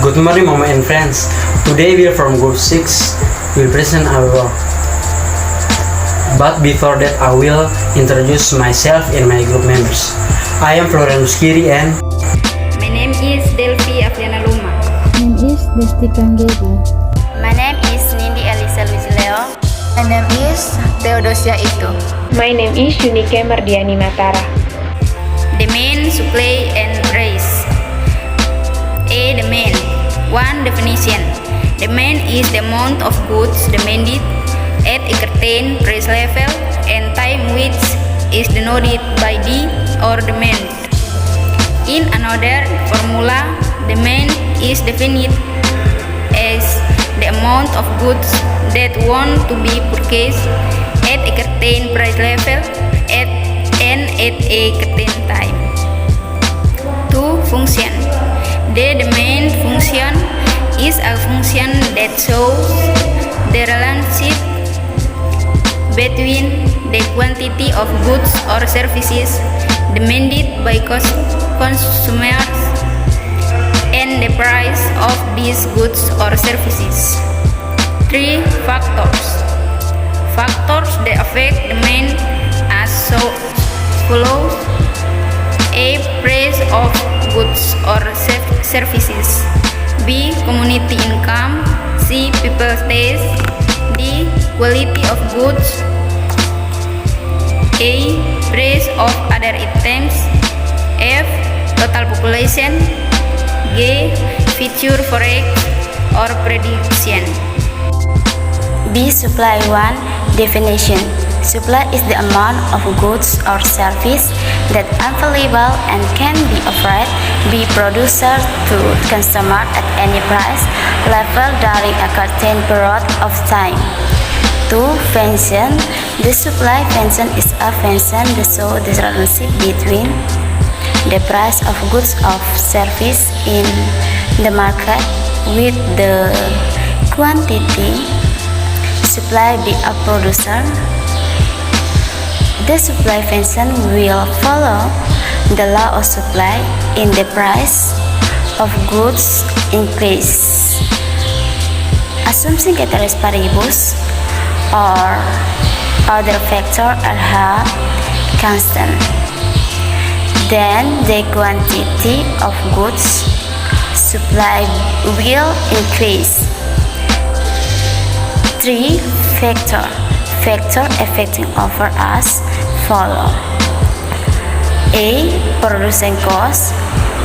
Good morning, Mama and friends. Today we are from Group 6. We'll present our work. But before that, I will introduce myself and my group members. I am Florian Muskiri and My name is Delphi Afriana Luma. My name is Desti Kanggegu. My name is Nindi Elisa Luzileo. My name is Theodosia Itu. My name is Yunike Mardiani Matara. Demand, supply, and price. A. Demand. 1. Definition. Demand is the amount of goods demanded at a certain price level and time which is denoted by the or demand. In another formula, demand is defined as the amount of goods that want to be purchased at a certain price level at a certain time. 2. Function. The demand function is a function that shows the relationship between the quantity of goods or services demanded by consumers and the price of these goods or services. 3. Factors. Factors that affect demand as follows. A. Price of goods or services. B. Community income. C. People's taste. D. Quality of goods. A. Price of other items. F. Total population. G. Future forex or prediction. B. Supply 1. Definition. Supply is the amount of goods or service that available and can be offered by producer to consumer at any price level during a certain period of time. 2. Function. The supply function is a function that shows the relationship between the price of goods or service in the market with the quantity supplied by a producer. The supply function will follow the law of supply in the price of goods increase. Assuming ceteris paribus or other factors are held constant, then the quantity of goods supplied will increase. 3. Factor affecting over us follow. A. Production cost.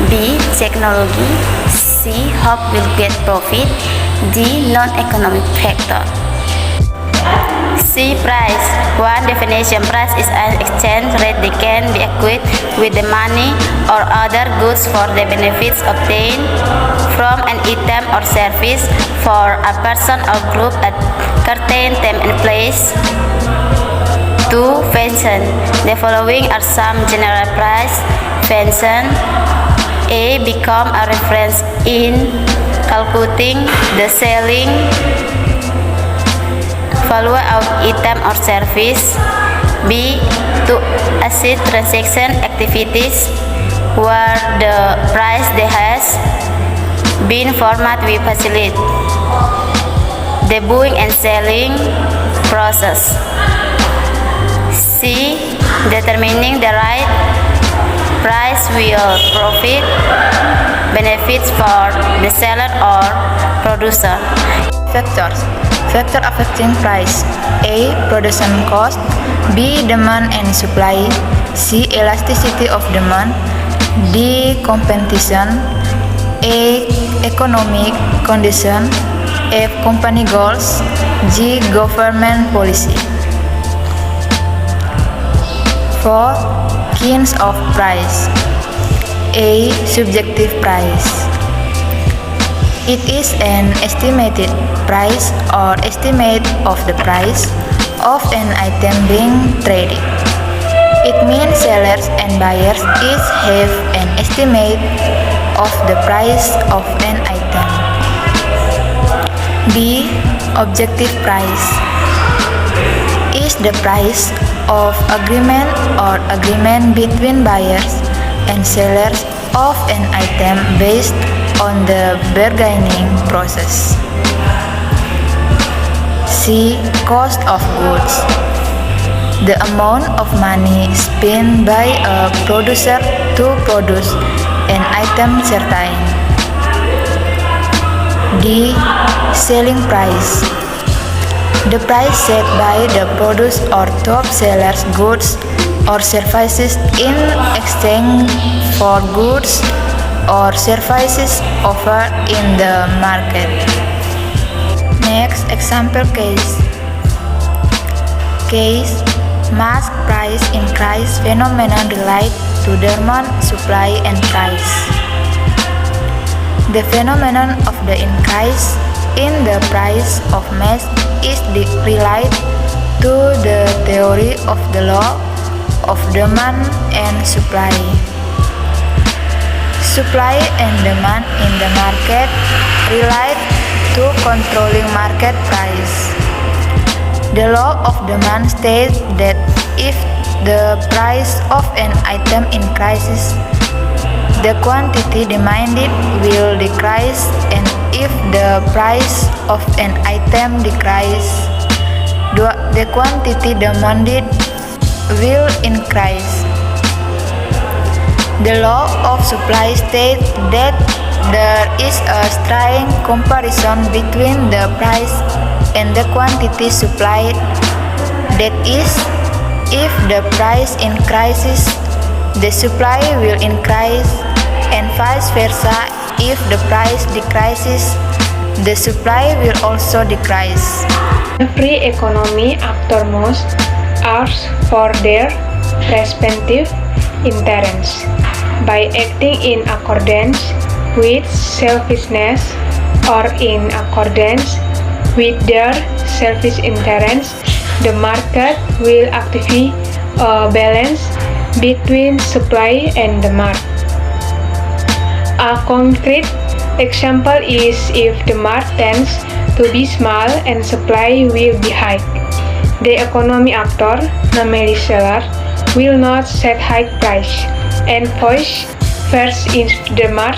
B. Technology. C. Hope will get profit. D. Non-economic factor. C. Price. 1. Definition. Price is an exchange rate that can be equated with the money or other goods for the benefits obtained from an item or service for a person or group at certain time and place. 2. Function. The following are some general price function. A. Become a reference in calculating the selling value of item or service. B. To assist transaction activities where the price that has been format will facilitate the buying and selling process. C. Determining the right price will profit benefits for the seller or producer. Factors. Factor affecting price. A. Production cost. B. Demand and supply. C. Elasticity of demand. D. Competition. A. Economic condition. F. Company goals. G. Government policy. 4. Kinds of price. A. Subjective price. It is an estimated price or estimate of the price of an item being traded. It means sellers and buyers each have an estimate of the price of an item. B. Objective price is the price of agreement or agreement between buyers and sellers of an item based on the bargaining process. C. Cost of goods. The amount of money spent by a producer to produce an item certain. D. Selling price. The price set by the producer or top seller's goods or services in exchange for goods or services offered in the market. Next example case. Case mass price increase phenomenon related to demand, supply, and price. The phenomenon of the increase in the price of mass is related to the theory of the law of demand and supply. Supply and demand in the market relate to controlling market price. The law of demand states that if the price of an item increases, the quantity demanded will decrease, and if the price of an item decreases, the quantity demanded will increase. The law of supply states that there is a strong comparison between the price and the quantity supplied. That is, if the price increases, the supply will increase, and vice versa. If the price decreases, the supply will also decrease. Every economy actor must act for their respective interests by acting in accordance with selfishness or in accordance with their selfish interests. The market will activate a balance between supply and demand. A concrete example is if demand tends to be small and supply will be high. The economy actor, namely seller, will not set high price and push first if demand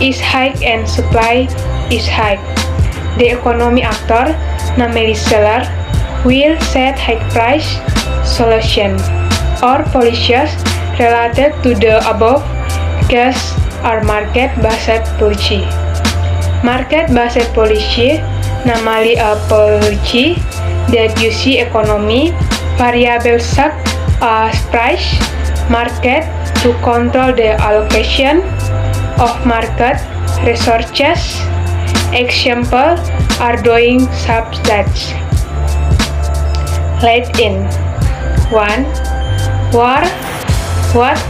is high and supply is high. The economy actor, namely seller, will set high price solution or policies related to the above case are market-based policy. Market-based policy, namely a policy that uses economy variables such as price, market to control the allocation of market resources. Example are doing such that. Let in 1. What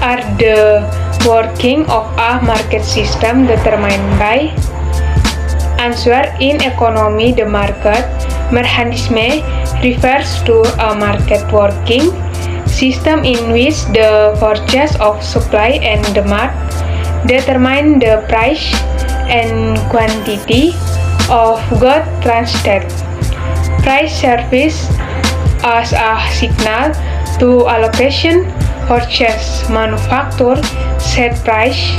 are the working of a market system determined by? Answer: in economy, the market mechanism refers to a market working system in which the forces of supply and demand determine the price and quantity of goods transacted. Price serves as a signal to allocation forces. Manufacture set price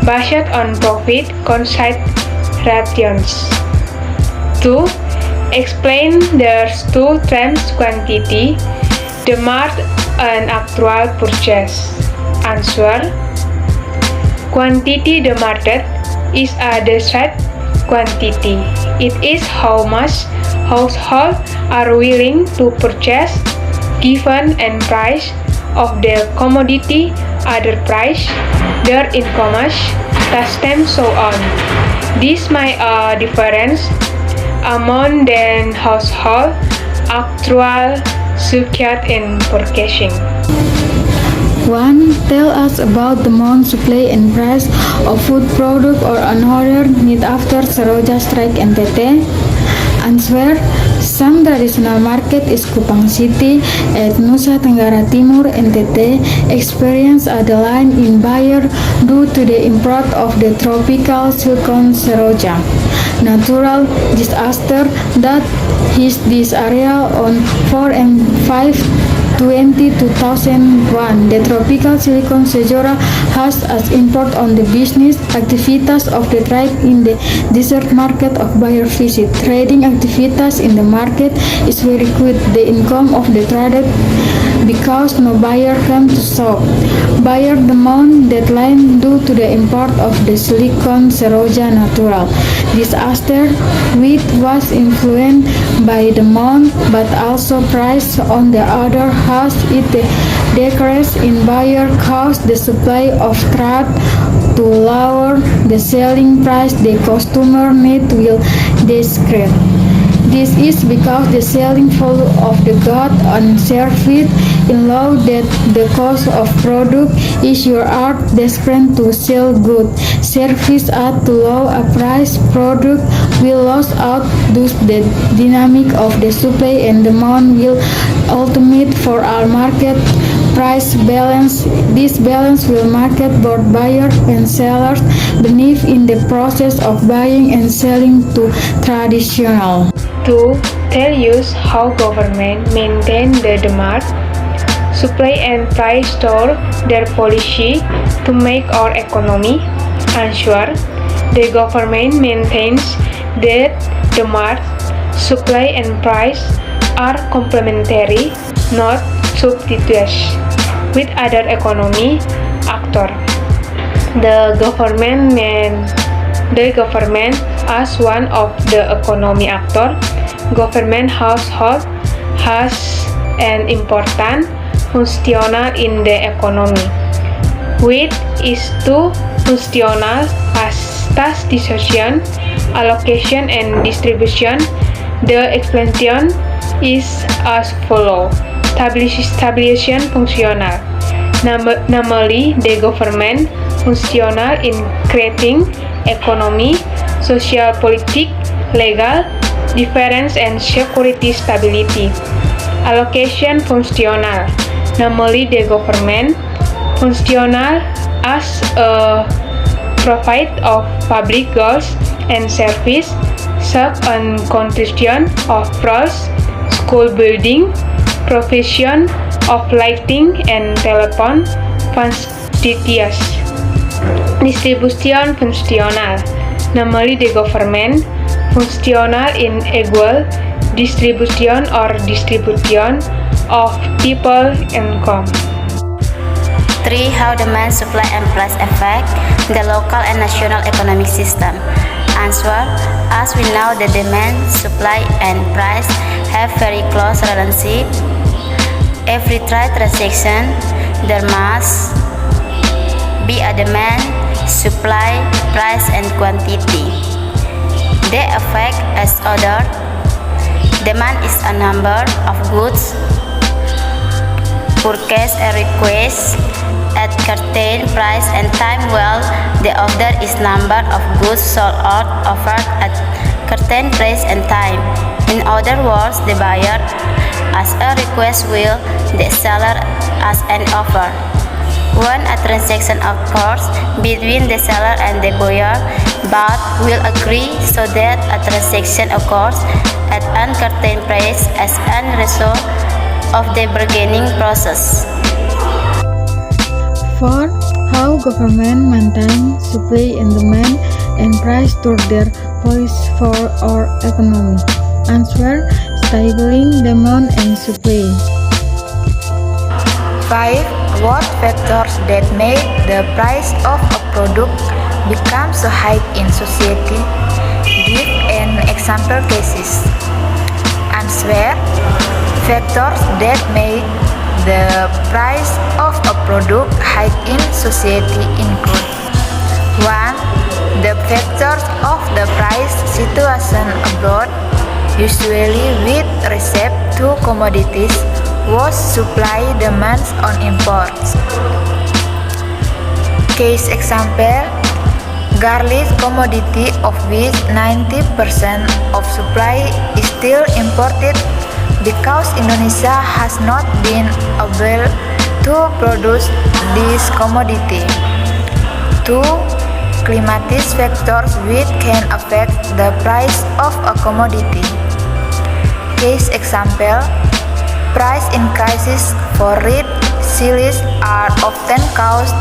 based on profit considerations. 2. Explain the two terms quantity, demand, and actual purchase. Answer: quantity demanded is a desired quantity. It is how much households are willing to purchase given and price of their commodity, other price, their incomes, custom, so on. This may a difference among the household actual subject in purchasing. 1. Tell us about the amount, supply, and price of food product or another need after Seroja strike NTT. Answer: some traditional market is Kupang City at Nusa Tenggara Timur. NTT experienced a decline in buyer due to the import of the tropical cyclone Seroja. Natural disaster that hit this area on 4 and 5 2001. The tropical Silicon Sejora has as import on the business activities of the tribe in the desert market of buyer visit. Trading activities in the market is very good. The income of the trader because no buyer came to shop. Buyer demand deadline due to the import of the Silicon Seroja natural. Disaster wheat was influenced by demand but also price. On the other hand, it decrease in buyer caused the supply of trade to lower the selling price. The customer need will decrease. This is because the selling value of the good and service in law that the cost of product is your art desperate to sell good service at too low a price. Product will lose out. Thus the dynamic of the supply and demand will ultimate for our market price balance. This balance will market both buyers and sellers benefit in the process of buying and selling to traditional. To tell you how government maintain the demand, supply and price store their policy to make our economy. Answer: the government maintains that demand, supply and price are complementary, not substitutes, with other economy actor. The government as one of the economy actor. Government household has an important function in the economy, which is to functional as task decision, allocation and distribution. The explanation is as follows: stabilization functional. Namely, the government functional in creating economy, social, politic, legal, defense and security stability. Allocation functional. Namely, the government functional as a provider of public goods and service, such as construction of roads, school building, provision of lighting and telephone facilities. Distribution functional. Namely, the government functional in equal distribution of people income. 3. How demand, supply, and price affect the local and national economic system. Answer: as we know, the demand, supply, and price have very close relationship. Every trade transaction, there must be a demand, supply, price, and quantity. They affect as order. Demand is a number of goods purchased and request at certain price and time, while the order is number of goods sold or offered at certain price and time. In other words, the buyer as a request will the seller as an offer. When a transaction occurs between the seller and the buyer, both will agree so that a transaction occurs at a certain price as a result of the bargaining process. 4. How government maintain supply and demand and price to their policy for our economy. Answer: stabilizing demand and supply. 5. What factors that make the price of a product become so high in society? Give an example cases. Answer: factors that make the price of a product high in society include: 1. The factors of the price situation abroad, usually with respect to commodities, was supply demands on imports. Case example: garlic commodity of which 90% of supply is still imported because Indonesia has not been able to produce this commodity. 2. Climatic factors which can affect the price of a commodity. Case example: Price increases for read series are often caused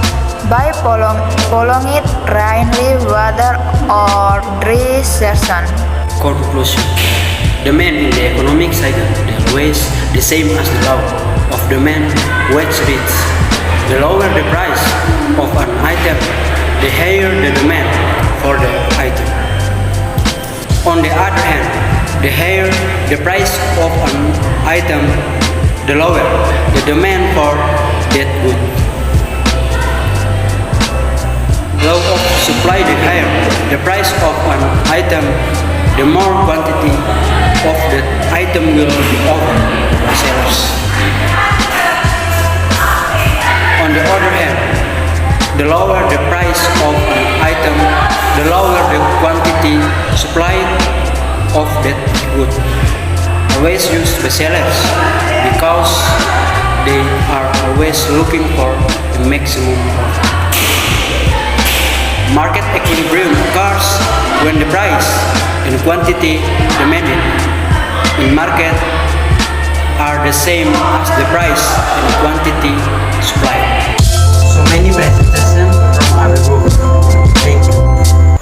by prolonged rainy weather or dry season. Conclusion. Demand in the economic cycle is always the same as the law of demand wage rates. The lower the price of an item, the higher the demand for the item. On the other hand, the higher the price of an item, the lower the demand for that good. Law of supply, the higher the price of an item, the more quantity of that item will be offered by sellers. On the other hand, the lower the price of an item, the lower the quantity supplied of that good. Always used by sellers because they are always looking for the maximum profit. Market equilibrium occurs when the price and quantity demanded in market are the same as the price and quantity